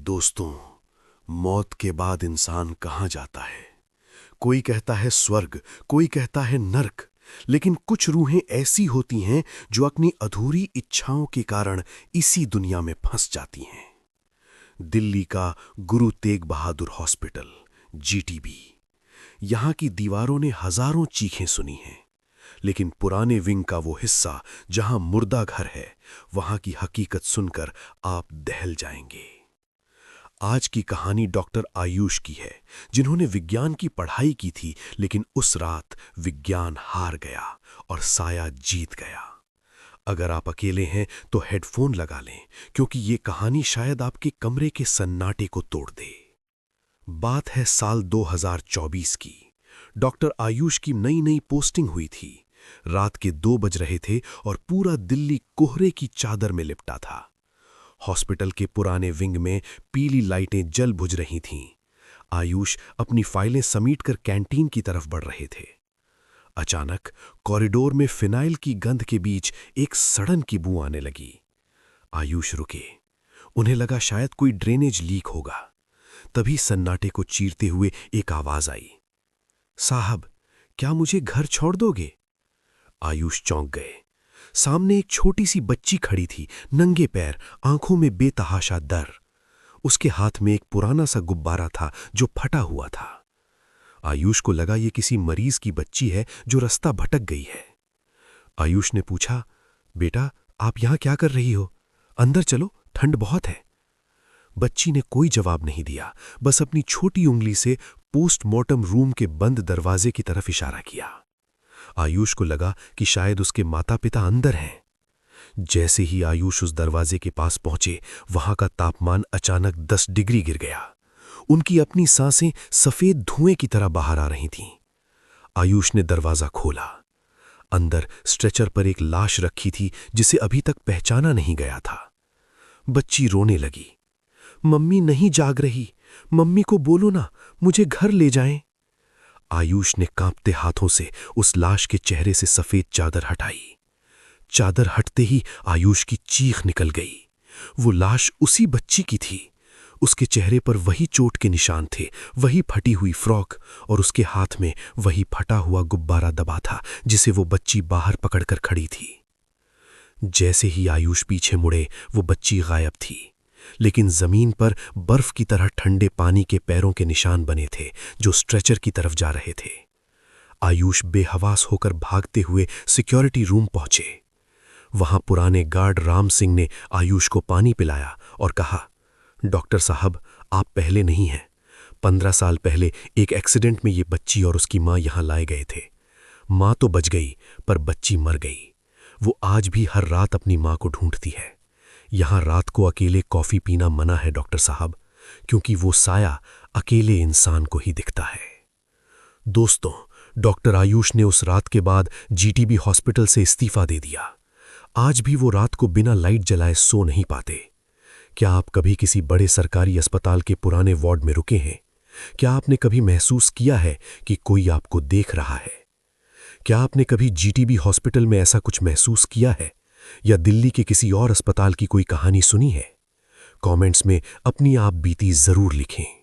दोस्तों, मौत के बाद इंसान कहाँ जाता है? कोई कहता है स्वर्ग, कोई कहता है नर्क, लेकिन कुछ रूहें ऐसी होती हैं जो अपनी अधूरी इच्छाओं के कारण इसी दुनिया में फंस जाती हैं। दिल्ली का गुरु तेग बहादुर हॉस्पिटल, जीटीबी। यहाँ की दीवारों ने हजारों चीखें सुनी हैं, लेकिन पुराने विंग का वो हिस्सा जहां मुर्दा घर है, वहां की हकीकत सुनकर आप दहल जाएंगे। आज की कहानी डॉक्टर आयुष की है, जिन्होंने विज्ञान की पढ़ाई की थी, लेकिन उस रात विज्ञान हार गया और साया जीत गया। अगर आप अकेले हैं तो हेडफोन लगा लें, क्योंकि ये कहानी शायद आपके कमरे के सन्नाटे को तोड़ दे। बात है साल 2024 की। डॉक्टर आयुष की नई नई पोस्टिंग हुई थी। रात के 2 बज रहे थे और पूरा दिल्ली कोहरे की चादर में लिपटा था। हॉस्पिटल के पुराने विंग में पीली लाइटें जल बुझ रही थीं। आयुष अपनी फाइलें समेटकर कैंटीन की तरफ बढ़ रहे थे। अचानक कॉरिडोर में फिनाइल की गंध के बीच एक सड़न की बू आने लगी। आयुष रुके। उन्हें लगा शायद कोई ड्रेनेज लीक होगा। तभी सन्नाटे को चीरते हुए एक आवाज आई, साहब, क्या मुझे घर छोड़ दोगे? आयुष चौंक गए। सामने एक छोटी सी बच्ची खड़ी थी, नंगे पैर, आंखों में बेतहाशा डर। उसके हाथ में एक पुराना सा गुब्बारा था जो फटा हुआ था। आयुष को लगा ये किसी मरीज की बच्ची है जो रास्ता भटक गई है। आयुष ने पूछा, बेटा, आप यहां क्या कर रही हो? अंदर चलो, ठंड बहुत है। बच्ची ने कोई जवाब नहीं दिया, बस अपनी छोटी उंगली से पोस्टमार्टम रूम के बंद दरवाजे की तरफ इशारा किया। आयुष को लगा कि शायद उसके माता पिता अंदर हैं। जैसे ही आयुष उस दरवाजे के पास पहुंचे, वहां का तापमान अचानक 10 डिग्री गिर गया। उनकी अपनी सांसें सफेद धुएं की तरह बाहर आ रही थीं। आयुष ने दरवाजा खोला। अंदर स्ट्रेचर पर एक लाश रखी थी जिसे अभी तक पहचाना नहीं गया था। बच्ची रोने लगी, मम्मी नहीं जाग रही, मम्मी को बोलो ना, मुझे घर ले जाएं। आयुष ने कांपते हाथों से उस लाश के चेहरे से सफेद चादर हटाई। चादर हटते ही आयुष की चीख निकल गई। वो लाश उसी बच्ची की थी। उसके चेहरे पर वही चोट के निशान थे, वही फटी हुई फ्रॉक, और उसके हाथ में वही फटा हुआ गुब्बारा दबा था जिसे वो बच्ची बाहर पकड़कर खड़ी थी। जैसे ही आयुष पीछे मुड़े, वो बच्ची गायब थी, लेकिन जमीन पर बर्फ की तरह ठंडे पानी के पैरों के निशान बने थे जो स्ट्रेचर की तरफ जा रहे थे। आयुष बेहवास होकर भागते हुए सिक्योरिटी रूम पहुंचे। वहां पुराने गार्ड राम सिंह ने आयुष को पानी पिलाया और कहा, डॉक्टर साहब, आप पहले नहीं हैं। 15 साल पहले एक एक्सीडेंट में ये बच्ची और उसकी मां यहां लाए गए थे। मां तो बच गई, पर बच्ची मर गई। वो आज भी हर रात अपनी मां को ढूंढती है। यहां रात को अकेले कॉफी पीना मना है डॉक्टर साहब, क्योंकि वो साया अकेले इंसान को ही दिखता है। दोस्तों, डॉक्टर आयुष ने उस रात के बाद जीटीबी हॉस्पिटल से इस्तीफा दे दिया। आज भी वो रात को बिना लाइट जलाए सो नहीं पाते। क्या आप कभी किसी बड़े सरकारी अस्पताल के पुराने वार्ड में रुके हैं? क्या आपने कभी महसूस किया है कि कोई आपको देख रहा है? क्या आपने कभी जीटीबी हॉस्पिटल में ऐसा कुछ महसूस किया है, या दिल्ली के किसी और अस्पताल की कोई कहानी सुनी है? कमेंट्स में अपनी आप बीती जरूर लिखें।